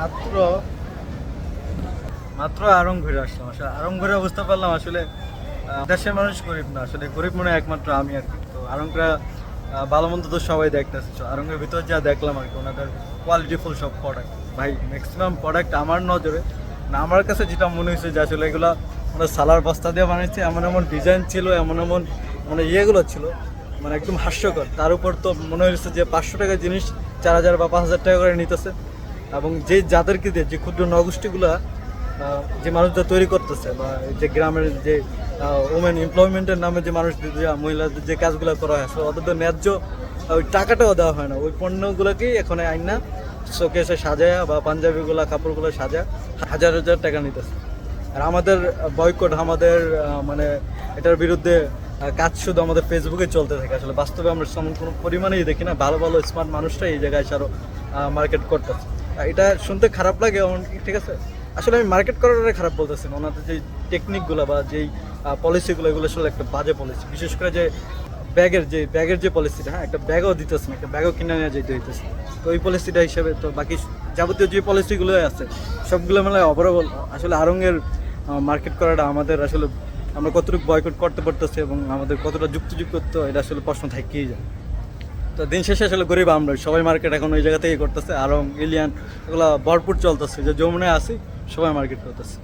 মাত্র মাত্র আরং ঘুরে আসলাম। আসলে আরং ঘুরে বুঝতে পারলাম আসলে দেশের মানুষ গরিব না, আসলে গরিব মনে হয় একমাত্র আমি আর কি। তো আরংটা ভালো মন্দ তো সবাই দেখতেছে। তো আরঙের ভিতর যা দেখলাম আর কি, ওনাদের কোয়ালিটিফুল সব প্রোডাক্ট, ভাই ম্যাক্সিমাম প্রোডাক্ট আমার নজরে না, আমার কাছে যেটা মনে হয়েছে যে আসলে এগুলা আমরা সালার বস্তা দিয়ে বানিয়েছে, এমন এমন ডিজাইন ছিল, এমন এমন মানে ইয়েগুলো ছিল, মানে একদম হাস্যকর। তার উপর তো মনে হয়েছে যে 500 টাকার জিনিস 4000 বা 5000 টাকা করে নিতেছে। এবং যে যাদেরকে দিয়ে যে ক্ষুদ্র নগোষ্ঠীগুলা যে মানুষরা তৈরি করতেছে, বা যে গ্রামের যে ওমেন এমপ্লয়মেন্টের নামে যে মানুষ মহিলাদের যে কাজগুলো করা হয়, আসলে ওদের তো ন্যায্য ওই টাকাটাও দেওয়া হয় না। ওই পণ্যগুলোকেই এখন আইন না শোকেসে সাজায়া বা পাঞ্জাবিগুলা কাপড়গুলো সাজা হাজার হাজার টাকা নিতেছে। আর আমাদের বয়কট, আমাদের মানে এটার বিরুদ্ধে কাজ শুধু আমাদের ফেসবুকে চলতে থাকে। আসলে বাস্তবে আমরা তেমন কোনো পরিমাণেই দেখি না। ভালো ভালো স্মার্ট মানুষরা এই জায়গায় আরও মার্কেট করতেছে। এটা শুনতে খারাপ লাগে এমন, ঠিক আছে, আসলে আমি মার্কেট করাটা খারাপ বলতেছি না। ওনাদের যে টেকনিকগুলো বা যেই পলিসিগুলো, এগুলো আসলে একটা বাজে পলিসি। বিশেষ করে যে ব্যাগের যে পলিসিটা, হ্যাঁ, একটা ব্যাগও দিতেছে না, একটা ব্যাগও কিনে নিয়ে যেতে হইতেছে। তো ওই পলিসিটা হিসেবে তো বাকি যাবতীয় যে পলিসিগুলো আছে সবগুলো মানে ওভারঅল আসলে আরঙের মার্কেট করাটা আমাদের আসলে আমরা কতটুকু বয়কট করতে পারতেছি এবং আমাদের কতটা যুক্তিযুক্ত, এটা আসলে প্রশ্ন থাকেই যায়। তো দিন শেষে আসলে গরিব আমরা সবাই, মার্কেট এখন ওই জায়গা থেকেই করতেছে। আরং ইলিয়ান এগুলো ভরপুর চলতেছে, যে যমুনায় আসি সবাই মার্কেট করতেছে।